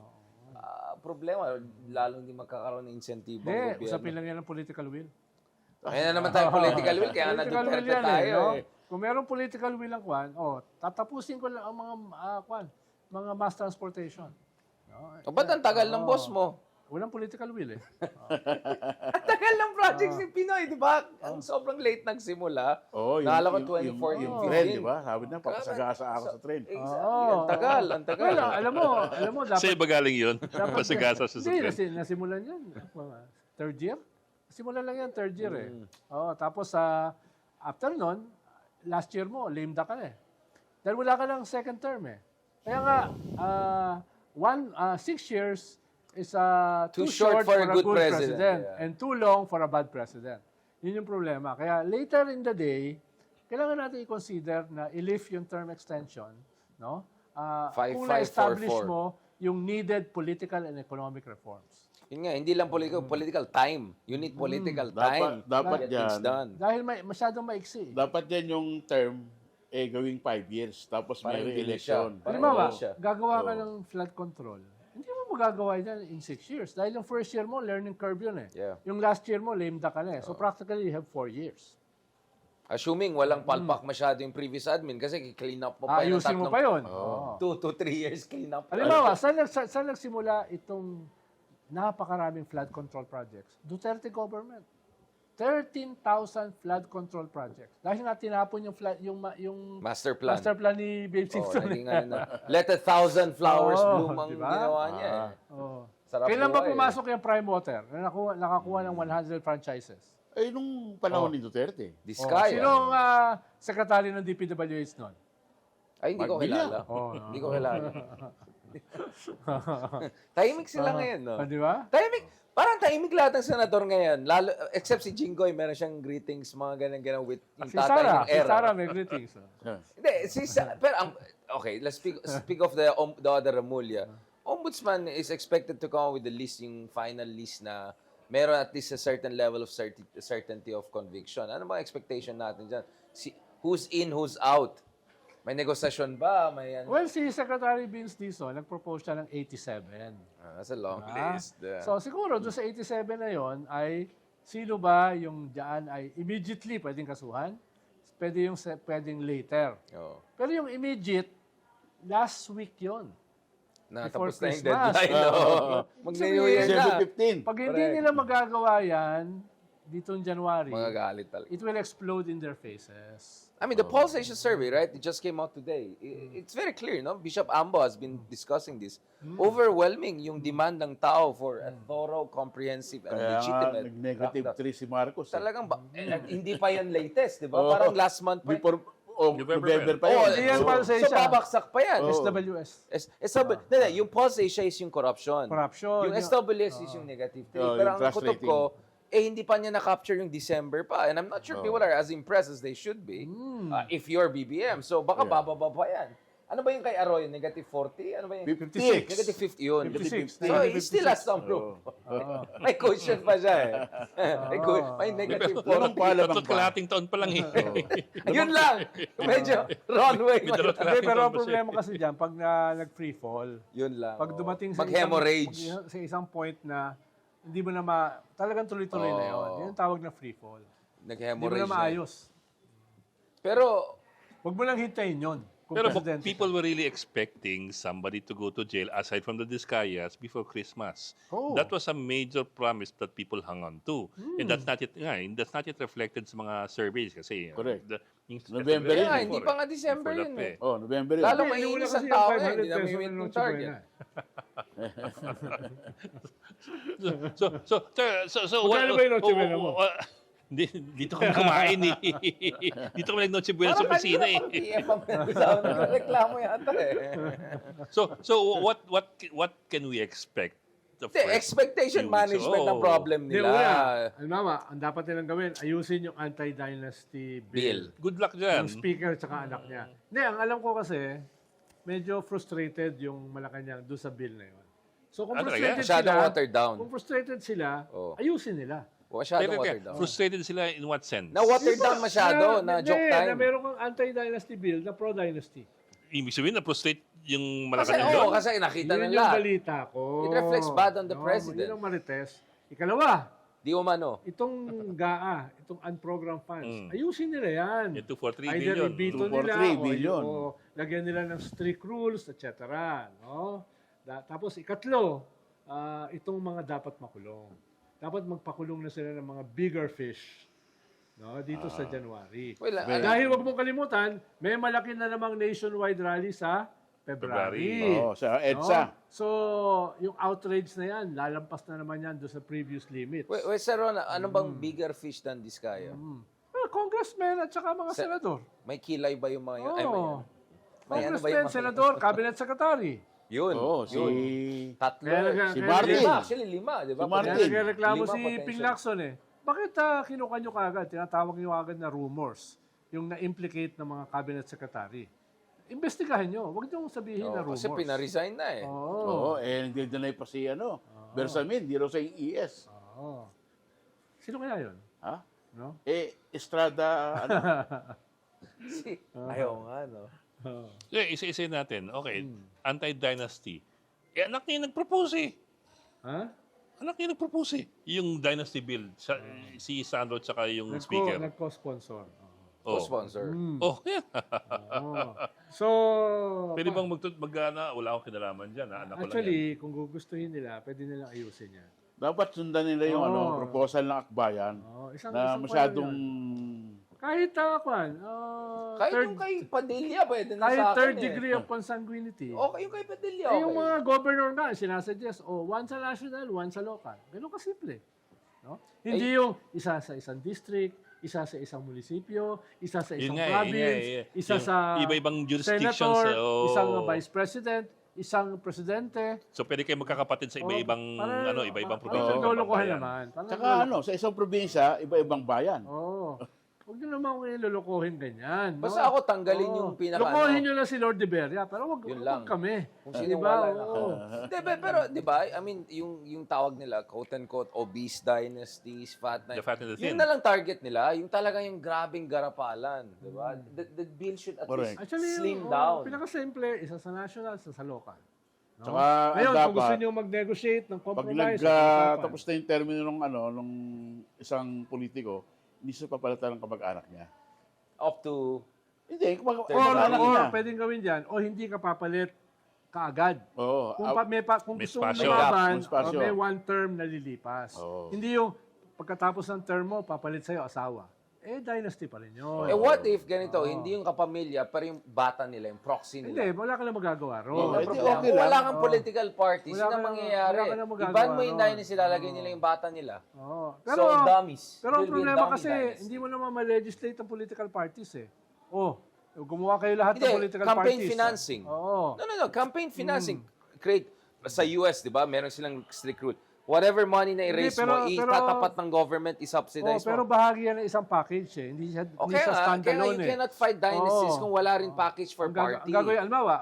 Problema, lalong di magkakaroon ng insentibo ang Hindi, gobyerno. usapin lang yan ng political will. Ayun na naman tayo political will, kaya nga Political will Duterte yan tayo no? eh. Kung merong political will ang tatapusin ko lang ang mga mga mass transportation. No? O ba't ang tagal ng boss mo? Walang political will eh. Ang tagal ng project si Pinoy, di ba? Ang sobrang late nagsimula. Oh, Naalala ko 24, yung 15. trend, di ba? Sabi na, papasagasa ako sa trend. Exactly. Ang tagal, ang tagal. Well, alam mo, dapat Sa'yo ba galing yun? Pasigasa siya sa Hindi, trend. nasimulan yan. Third year? Nasimulan lang yan, third year eh. Oo, tapos after nun, last year mo, lame duck ka na eh. Dahil wala ka ng second term eh. Kaya nga, 6 years is too short for a good president. Yeah. And too long for a bad president. Yun yung problema. Kaya later in the day, kailangan natin i-consider na i-lift yung term extension, no? Kung 5, na-establish 4, 4. mo yung needed political and economic reforms. Yun nga, hindi lang political time. You need political time. Dapat to get things yan. done. Dahil masyadong maiksi. Dapat yan yung term, gawing 5 years. Tapos Parang may hindi election. siya. Halimbawa, siya. gagawa ka ng flood control. Hindi mo magagawa yan in 6 years. Dahil yung first year mo, learning curve yun eh. Yeah. Yung last year mo, lame duck ka na eh. So practically, you have 4 years. Assuming walang palpak masyado yung previous admin kasi clean up mo pa yun. Ayusin mo pa yun. Oo. 2 to 3 years clean up. Halimbawa, saan nagsimula itong napakaraming flood control projects? Duterte government. 13,000 flood control projects. Dahil nga tinapon yung Master plan. master plan ni Babe Oh, Simpson. naging ano na. Let 1,000 flowers Oo, bloom ang diba? ginawa niya eh. Oh. Sarap Kailan ba buhay, pumasok yung Prime Water? Nakakuha ng 100 franchises. Ay, nung panahon ni Duterte. Diskaya. Sinong secretary ng DPWH noon? Ay, hindi ko Magbilya. kilala. Oh, Hindi ko kilala. Tahimik sila ngayon, no? Di ba? Tahimik. Parang tahimik lahat ng senador ngayon. Lalo, except si Jinggoy, meron siyang greetings, mga ganang-ganan with yung Si tatay Sarah, ng era. may greetings. Hindi, pero okay, let's speak of the other Remulla. Ombudsman is expected to come with the list, yung final list na meron at least a certain level of certainty of conviction. Ano bang expectation natin dyan? Who's in, who's out? May negosasyon ba? May ano? Well, si Secretary Vince Dizon, nag-propose siya ng 87. That's a long Ah, list. Yeah. So siguro doon sa 87 na yon ay sino ba yung diyan ay immediately pwedeng kasuhan? Pwedeng later. Oo. Pero yung immediate, last week yon. Na, Before tapos na yung Christmas. deadline. No? Mag-New Year na. December 15. Pag hindi Correct. nila magagawa yan, ditong January, Magagalit talaga. it will explode in their faces. I mean, the Pulse Asia survey, right? It just came out today. It's very clear, no? Bishop Ambo has been discussing this. Overwhelming yung demand ng tao for a thorough, comprehensive, and Kaya nga, legitimate. nag-negative crackdown. 3 si Marcos. Talagang, hindi pa yan latest, di ba? Parang last month pa. Before, November pa Oh, yun. Hindi yan so, Pulse Asia. so babaksak pa yan. Oh. SWS. Yung Pulse Asia is yung corruption. Corruption. Yung SWS is yung negative trade. Oh, Pero yung ang trust kutob rating. ko, hindi pa niya na-capture yung December pa. And I'm not sure people are as impressed as they should be if you're BBM. So baka Yeah. bababa pa yan. Ano ba yung kay Arroyo? Negative 40? Ano ba yung? 56. Negative 50 yun. 56. So, he still has some proof. May cushion pa siya eh. May negative 40. Walang palabang Tatlong kalating taon pa lang eh. Yun lang. Medyo runway. May dalawa- Hindi, pero ang Kasi- problema kasi dyan, pag nag-free fall, Yun lang. pag dumating sa Mag-hemorrhage. sa isang point na hindi mo na talagang tuloy-tuloy na yun. Yun ang tawag na free fall. Hindi mo Nag-hemorrhage na maayos. Pero, Huwag mo lang hintayin yun. Kung Pero presidente people were really expecting somebody to go to jail aside from the Discayas before Christmas. Oh. That was a major promise that people hung on to. And that's not yet reflected sa mga surveys kasi Correct. yung November kaya yun nga, eh. hindi pa nga December Before yun that eh. Oh, November yun. Lalo Hindi, mainis inuna ang kasi tao yung eh. 500 Hindi na peso may ng yung Noche target. Buena. So Magkano ba yung Noche Buena mo? Dito kami kumain eh. Dito kami nag-Noche Buena sa opisina eh. Parang PF ang nag-usawa ng reklamo yata eh. So what can we expect? The Hindi, first expectation few weeks? management ang Oh. problem Hindi, nila. una, halimbawa, ang dapat nilang gawin, ayusin yung anti-dynasty bill. Good luck dyan. Yung speaker at anak niya. Hindi, ang alam ko kasi, medyo frustrated yung Malacanang doon sa bill na yun. So kung Ah, talaga? frustrated Masyadong sila, watered down. kung frustrated sila, Oh. ayusin nila. Masyadong Pero watered down. frustrated sila in what sense? Na watered down masyado, na hindi, joke Na time. meron kang anti-dynasty bill na pro-dynasty. Ibig sabihin na frustrate yung Kasi, Malacanang doon? kasi nakita Yun ng yung lahat. balita ko. It reflects bad on the No, president. Yun ang marites. Ikalawa, Di umano. itong GAA, itong unprogrammed funds, ayusin nila yan. Yung 243 Either billion. ibito 243 nila billion. o lagyan nila ng strict rules, etc. No? Tapos ikatlo, itong mga dapat makulong. Dapat magpakulong na sila ng mga bigger fish dito sa January. Well, Dahil wag mong kalimutan, may malaki na namang nationwide rally sa February. Oh, sa EDSA. No? So, yung outrage na yan, lalampas na naman yan doon sa previous limits. wait, Sir Ron, ano bang bigger fish than Discaya? Congressmen at saka mga senador. May kilay ba yung mga yun? Ay, Oh. may ano ba Congressmen, yung mga senador, cabinet secretary. Yun. Oh, si yun. Tatlo. Kaya- si kaya- Martin. Lima, actually lima, di ba? Si Martin. Kaya nagreklamo Lima si potential. Ping Lacson eh. Bakit kinuha nyo kagad, tinatawag nyo kagad na rumors, yung na-implicate ng mga cabinet secretary? Investigahan nyo. Huwag nyo sabihin na rumors. Kasi pinaresign na eh. Oo. Oo, nagde-deny pa si Bersamin, di raw sa IES. Oo. Sino kaya yun? Ha? No? Estrada, Ayaw nga, no? Isa-isa natin. Okay, anti-dynasty. Anak niya nag-propose eh. Ha? Anak niya nag-propose eh. Yung dynasty bill. Si Sandro tsaka yung speaker. Nagko-sponsor. Oh. Co-sponsor. Oh, yeah. Oo. So, Pwede bang wala akong kinalaman dyan. Anak ko lang yan. actually, kung gugustuhin nila, pwede nilang ayusin yan. dapat sundan nila yung Oo. proposal ng akbayan Isang na isang masyadong yun. Kahit Kahit yung kay Padilla, pwede na kahit sa akin third eh. degree of consanguinity. Okay, yung kay Padilla, Eh, okay. yung mga governor nga, sinasuggest, one sa national, one sa local. Ganun kasimple. No? Hindi yung isa sa isang district, isa sa isang munisipyo, isa sa isang province, isa Yung sa iba-ibang jurisdictions. senator, isang vice president, isang presidente. So pwede kayo magkakapatid sa iba-ibang iba-ibang probinsya. Parang lolokohan bayan. naman. Tsaka sa isang probinsya, iba-ibang bayan. Oo. Huwag nyo naman lulukohin ganyan. No? Basta ako tanggalin yung pinaka... Lukohin nyo lang si Lord de Beria, pero wag Yun lang. kami. Kung sino Diba? wala na. Oo. Hindi, pero di ba, I mean, yung tawag nila, quote-unquote, obese dynasties, fat The fat and the thin. Yun na lang target nila, yung talagang yung grabing garapalan. Di ba? The bill should at Correct. least Actually, slim yung down. pinaka-simple, isa sa national, isa sa local. No? Tsaka, Ngayon, dapat, kung gusto nyo mag-negotiate ng pag compromise, tapos na yung termino nung isang politiko, hindi siya papalitan ng kamag-anak niya. Up to... Hindi, or kamag-anak niya. pwedeng gawin dyan, o hindi ka papalit kaagad. Oo. Kung, kung May gusto mong spasyo. lumaban, May spasyo. may one term na lilipas. Oo. Hindi yung pagkatapos ng term mo, papalit sa'yo asawa. Dynasty pa rin yun. what if ganito, hindi yung kapamilya, pero yung bata nila, yung proxy Hindi, nila. wala ka lang magagawa Yun ron. ang Eh, di problema. okay Kung lang. wala kang political parties, Wala yun ka ang lang- mangyayari. wala ka lang magagawa Iban mo yung ron. dynasty, lalagay nila yung bata nila. Oo. So, dummies. Pero ang Will be problema dummy kasi, dynasty. hindi mo naman ma-legislate ang political parties eh. Gumawa kayo lahat ng Hindi, political campaign parties. financing. Oo. No. Campaign financing. Create, sa US, di ba, meron silang strict rule. whatever money na Hindi, i-raise pero- mo, itatapat ng government, i-subsidize pero mo. bahagi yan ng isang package eh. Hindi siya, hindi Okay siya nga, kaya nga standalone you eh. cannot fight dynasties Oo. kung wala rin package for party. Ang gagawin,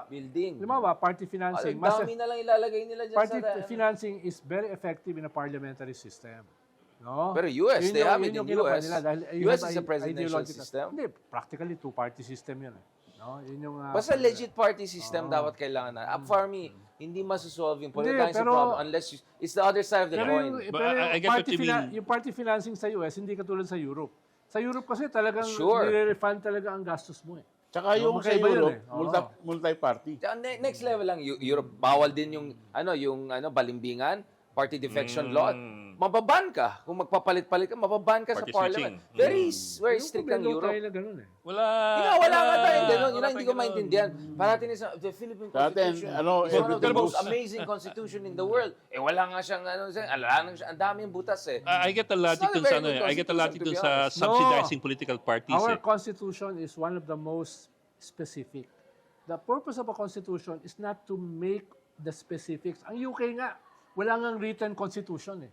Building. party financing. Ang dami na lang ilalagay nila dyan Party sa... financing is very effective in a parliamentary system. No? Pero US, Yun they yung- have it yun yung in kinukuha US. nila dahil you US have is a presidential ideological- system. Hindi, practically two-party system yun eh. No? Yun yung, Basta legit party system dapat kailangan na. For me, hindi masosolve yung political Hindi, pero- problem unless it's the other side of the Pero coin. yung, But pero I get what you mean. yung party financing sa US, hindi katulad sa Europe. Sa Europe kasi talagang Sure. nire-refund talaga ang gastos mo eh. Tsaka yung sa magkaiba yun Europe, eh. Oo. multi-party. Next level lang, Europe, bawal din yung balimbingan, party defection law. Mababan ka. Kung magpapalit-palit ka, mababan ka sa Party parliament. switching. Very Yung strict ang problema Europe. tayo na ganun eh. Wala nga tayo ganun. Yun Wala ang hindi ko tayong ganun. maintindihan. Parating sa the Philippine Sa atin, Constitution ano, is one of the everything most goes- amazing constitution in the world. Wala nga siyang ang daming butas eh. I get the logic It's not a dun sa very good I get the logic dun constitution, to be sa honest. subsidizing political parties. Our eh. constitution is one of the most specific. The purpose of a constitution is not to make the specifics. Ang UK nga, wala ngang written constitution eh.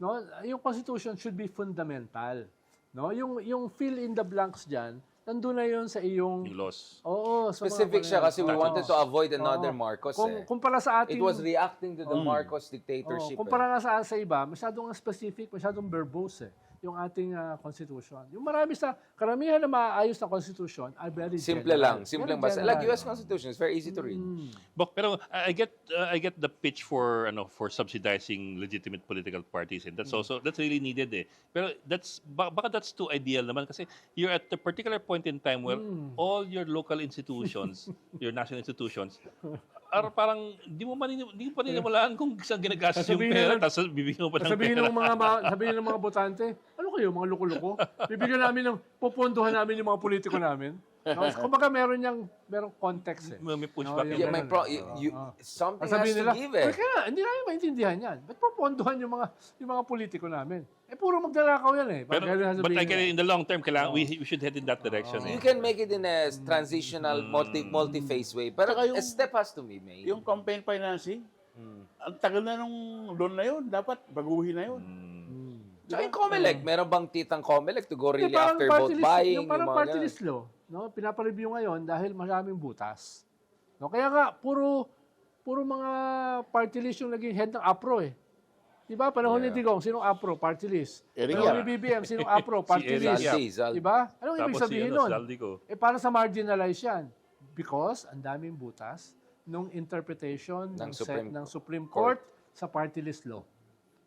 No, yung constitution should be fundamental. No, yung fill in the blanks diyan, nandun na 'yon sa iyong Yung laws. Oo, sa mga Specific siya kasi we Oo. wanted to avoid another Oo. Marcos eh. Kumpara sa ating It was reacting to the Marcos Oo, dictatorship. kumpara nga sa iba, masyadong specific, masyadong verbose yung ating constitution. Yung karamihan na maayos na constitution are very Simple general. lang, simple Very basta. general. Like US Constitution, it's very easy to read. Pero I get the pitch for subsidizing legitimate political parties, and that's really needed eh. Pero baka that's too ideal naman kasi you're at a particular point in time where all your local institutions, your national institutions are parang di mo paniniwalaan kung saan ginagastos yung Sasabihin pera na- tapos bibigyan mo pa ng Sabihin pera. sabihin ng mga botante, ano kayo, mga loko-loko? Bibigyan namin pupondohan namin yung mga politiko namin. No? Kumbaga merong context eh. May pushback. No, Yeah, yung may something has Sabihin to nila, give eh. kaya hindi namin maintindihan yan. Ba't pupondohan yung mga politiko namin? Puro magdalakaw yan eh. But I get it, in the long term, kailangan we should head in that direction. You Eh. can make it in a transitional, multi-phase way. Pero Saka yung- a step has to be made. Yung campaign financing, ang tagal na nung loan na yun. Dapat baguhin na yun. Tsaka yung COMELEC, meron bang titang COMELEC to go really Parang after party vote list- buying? Yung parang mga party ganun? list law, no? Pinapareview ngayon dahil maraming butas. No? Kaya nga, puro mga party list yung naging head ng APRO eh. Di ba? Panahon ni Digong, sinong APRO? Party list. Eric Panahon Yap. ni BBM, sinong APRO? Party Si list. Zaldi, Zaldi. Di ba? Anong ibig Tapos sabihin si nun? Zaldico. Para sa marginalize yan. Because ang daming butas nung interpretation Ng ng Supreme Court sa party list law.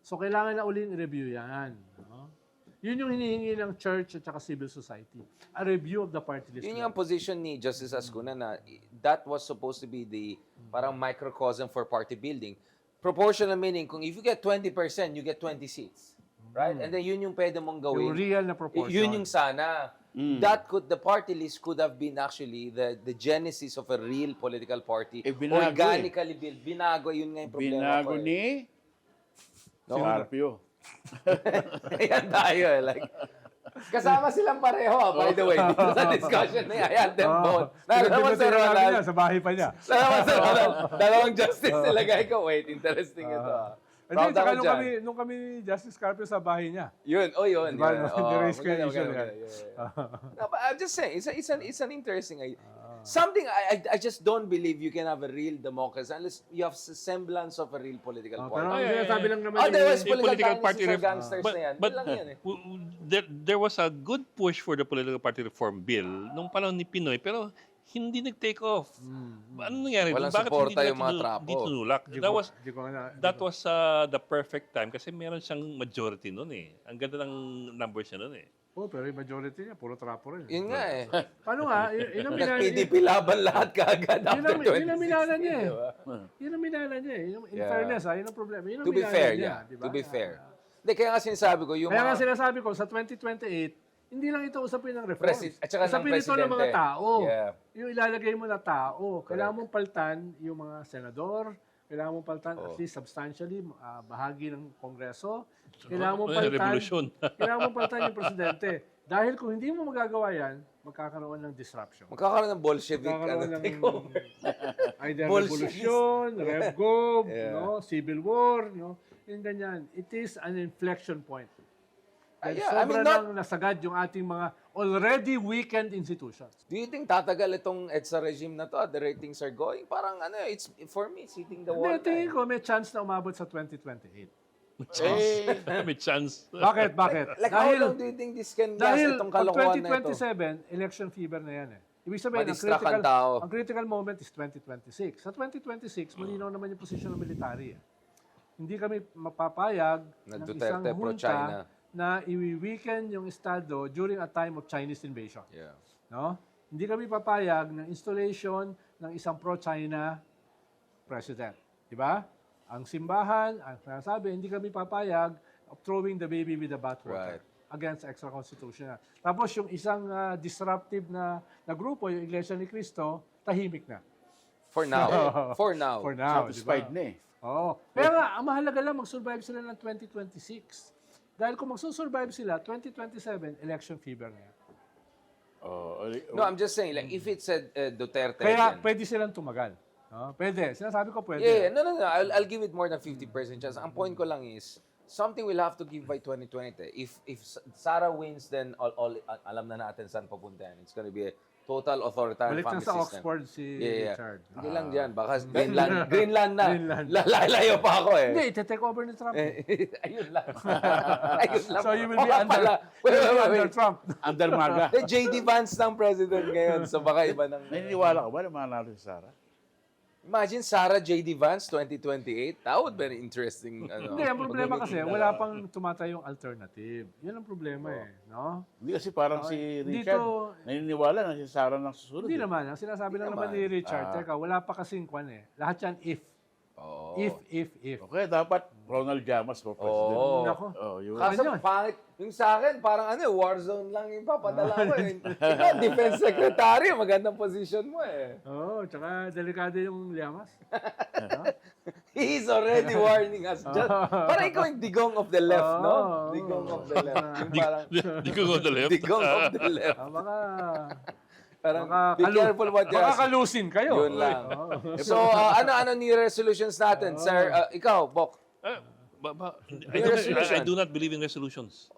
So, kailangan na uling i-review yan. No? Yun yung hinihingi ng church at saka civil society. A review of the party list Yun law. yung position ni Justice Ascuna na that was supposed to be the parang microcosm for party building. Proportional meaning, kung if you get 20%, you get 20 seats. Right? And then yun yung pwede mong gawin. Yung real na proportion. Yun yung sana. The party list could have been actually the genesis of a real political party. Binago Organically built. Binago, yun nga yung problema Binago ko. ni Scarpio. Ayan tayo eh. Like, kasama silang pareho by the way. Dito sa discussion na yan. I had them both. Nalaman sa Ronald. Sa bahay pa niya. Nalaman sa Ronald. Dalawang justice nilagay ko. Wait, interesting ito. Hindi, Proud saka ako dyan. nung kami ni Justice Carpio sa bahay niya. Yun, yun. Diba, yun. no? Oh, The race maganda, issue maganda, yan. maganda. No, but I'm just saying, it's an interesting idea. Something I just don't believe you can have a real democracy unless you have a semblance of a real political Pero party. ang yeah, yeah. sinasabi lang naman Otherwise, Yung political party ref- gangsters na yan. But Yun lang yan eh. there was a good push for the political party reform bill nung panahon ni Pinoy, pero hindi nag-take off. Ano nangyari? Walang Bakit suporta hindi yung mga trapo. Hindi tinulak. That was the perfect time kasi meron siyang majority noon eh. Ang ganda ng numbers niya noon eh. Oh, pero yung majority niya, puro trapo rin. Yun nga eh. Paano nga? Yun ang minana Nag-PDP laban lahat kaagad after 2016. yun ang minana niya eh. diba? Yun ang minana niya eh. In Yeah. fairness, yun ang problema. Yun ang To be minana fair, niya, yeah. di ba? To be fair. Hindi, kaya nga sinasabi ko, yung Kaya nga mga sinasabi ko, sa 2028, hindi lang ito usapin ng reforms. At saka ng Usapin ito ng mga presidente. tao. Yeah. Yung ilalagay mo na tao. Kailangan mong paltan yung mga senador. Kailangan mong paltan at least substantially bahagi ng Kongreso. Kailangan mong paltan. Revolution. Kailangan mong paltan yung presidente. Dahil kung hindi mo magagawa yan, magkakaroon ng disruption. Magkakaroon ng Bolshevik Magkakaroon ng takeover. either Bolshevist. revolution, RevGov, Yeah. no, civil war, no, yung ganyan. It is an inflection point. Dahil Yeah, I sobra mean, not- nang nasagad yung ating mga already weakened institutions. Do you think tatagal itong EDSA regime na to? The ratings are going? Parang it's for me, it's hitting the wall. Hindi, tingin ko may chance na umabot sa 2028. Eh, May chance. Bakit? Like, how long do you think this can last, Dahil itong pag kalokohan na ito? 2027, election fever na yan eh. Ibig sabihin, Ma-distract ang tao. ang critical moment is 2026. Sa 2026, malinaw naman yung posisyon ng military. Eh. Hindi kami mapapayag Na ng Duterte isang pro-China. junta na i-weaken yung Estado during a time of Chinese invasion. Yeah. No? Hindi kami papayag ng installation ng isang pro-China president. Di ba? Ang simbahan, ang sinasabi, hindi kami papayag of throwing the baby with the bathwater Right. against extra-constitutional. Tapos yung isang disruptive na grupo, yung Iglesia ni Cristo, tahimik na. For now. For now. For now, satisfied di ba? na eh. Oo. Pero nga, ang mahalaga lang, mag-survive sila ng 2026. Dahil kung mag-survive sila, 2027, election fever na yan. No, I'm just saying, like, if it's Duterte Kaya again. pwede silang tumagal. No? Pwede. Sinasabi ko pwede. Yeah, no. I'll give it more than 50% chance. Ang point ko lang is, something will have to give by 2020. If Sara wins, then all alam na natin saan papunta yan. It's gonna be a total authoritarian Balik na family sa system. Oxford si Yeah. Richard. Hindi lang dyan. Baka Greenland na. Greenland. Lalayo pa ako eh. Hindi, ite-take over ni Trump. Ayun lang. Ayun lang. So you will be Baka under, pala. Wait. under Trump. Under maga. The JD Vance ng president ngayon. So baka iba ng... Naniniwala ka ba na manalo si Sara? Imagine Sarah JD Vance 2028. That would be an interesting... Hindi, ang problema kasi, wala pang tumatayong alternative. Yan ang problema eh. No? Hindi kasi parang si Dito- Richard, naniniwala na si Sara nang susunod. Hindi eh. naman. Ang sinasabi lang naman ni Richard, teka, wala pa kasing kwan eh. Lahat yan if. Oh. If. Okay, dapat Ronald Llamas for president. Oo. Nako. Oh, yun. Kaso Ganyan. pangit, yung sa akin, parang war zone lang yung papadala ko eh. Ikaw, defense secretary, magandang position mo eh. Oo, tsaka delikado yung Llamas. He's already warning us. Just, parang ikaw yung digong of the left, no? Oo. Digong of the left. Yung parang, Di ko go to the left. digong of the left. Baka Parang, be careful what you ask. kalusin kayo. Yun lang. So, ano ni resolutions natin? Sir, ikaw, Bok. I do not believe in resolutions.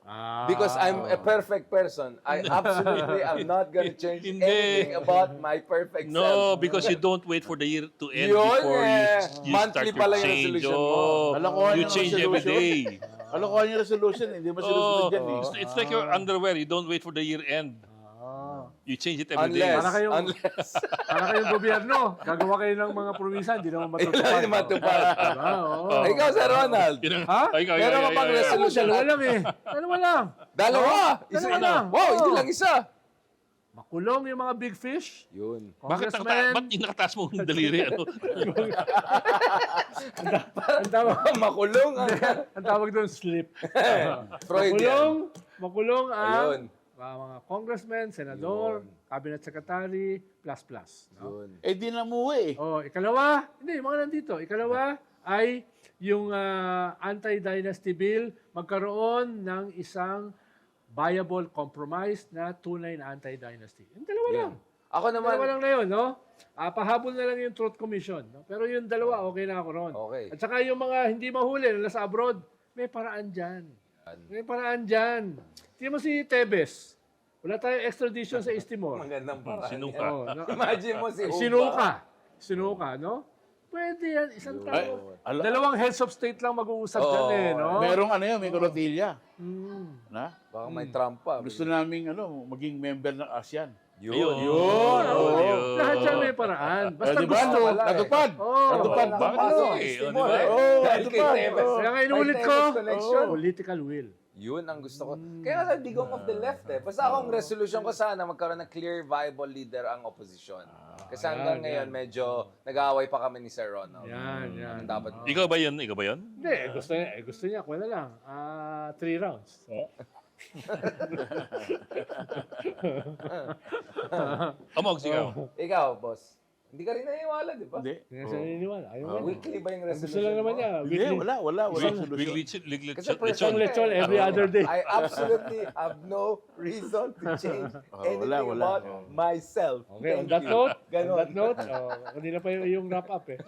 Because I'm a perfect person. I absolutely am not gonna change Hindi. anything about my perfect No, self. because you don't wait for the year to end Yun before eh. you Monthly start pala your yung change. resolution mo. Oh, Kalokohan you yung change every resolution. day. Kalokohan yung resolution, hindi mo sinusunod yan eh. It's like your underwear. You don't wait for the year end. You change it every day. Unless, Para kayong- unless, Para kayong gobyerno, gagawa kayo ng mga probinsya, hindi naman matutupad. Hindi matupad. Diba? Oo. Ikaw, Sir Ronald. Yun ang- Ha? Ay, Meron ka pang Ako, resolution? dalawa lang eh. Dalawa lang. Dalawa. Dalawa lang. Wow, hindi Oo. lang isa. Makulong yung mga big fish. Yun. Bakit Congressman. ba't yung nakataas mo yung daliri? Ano? Ang tawag, Makulong ang ang tawag doon, slip. Freudian. Makulong Ayun. ang mga congressman, senador, cabinet secretary, plus. No? Yun. Eh di namuwi eh. Oh, ikalawa, hindi, mga nandito. Ikalawa ay yung anti-dynasty bill, magkaroon ng isang viable compromise na tunay na anti-dynasty. Yung dalawa lang. Ako naman, Dalawa lang na yun, no? Pahabol na lang yung Truth Commission. No? Pero yung dalawa, okay na ako ron. Okay. At saka yung mga hindi mahuli na nasa abroad, may paraan dyan. May paraan dyan. Tingnan mo si Tebes. Wala tayong extradition sa East Timor. magandang paraan. Sinuka. Oh, no? Imagine mo si Uba. Sinuka, no? Pwede yan, isang tao. Ala- Dalawang heads of state lang mag-uusap dyan eh, no? Merong ano yun, may korotilya. Na? Baka may Trump pa. Gusto naming maging member ng ASEAN. Yun. Lahat yan may paraan. Basta Eh, di ba? gusto. Natupad. Oh, Natupad. Wala Bakit pa. eh? East Oh, Timor, di ba? eh. Oh, Dahil kay natupad. Tevez. Kaya nga inulit May ko, Tevez connection. political will. Yun ang gusto ko. Kaya nga sabi, digong of the left eh. Basta akong resolution ko sana magkaroon ng clear, viable leader ang opposition. Kasi hanggang ngayon, medyo nag-aaway pa kami ni Sir Ronald. Yan. Ang dapat. Ikaw ba yun? Ikaw ba yun? Hindi, gusto niya. Kuha na lang. 3 rounds. Amog, ikaw. Ikaw, boss. Hindi ka rin naniniwala, di ba? Hindi. Hindi na siya naniniwala. Ayaw Oo. niya. Weekly ba yung Ang gusto resolution lang naman mo? niya. Hindi, Weekly. wala solution. Kasi Isang personal lechon eh. every other day. I absolutely have no reason to change anything wala. about myself. Okay, on Thank that you. note, Ganon. kanina pa yung wrap up eh.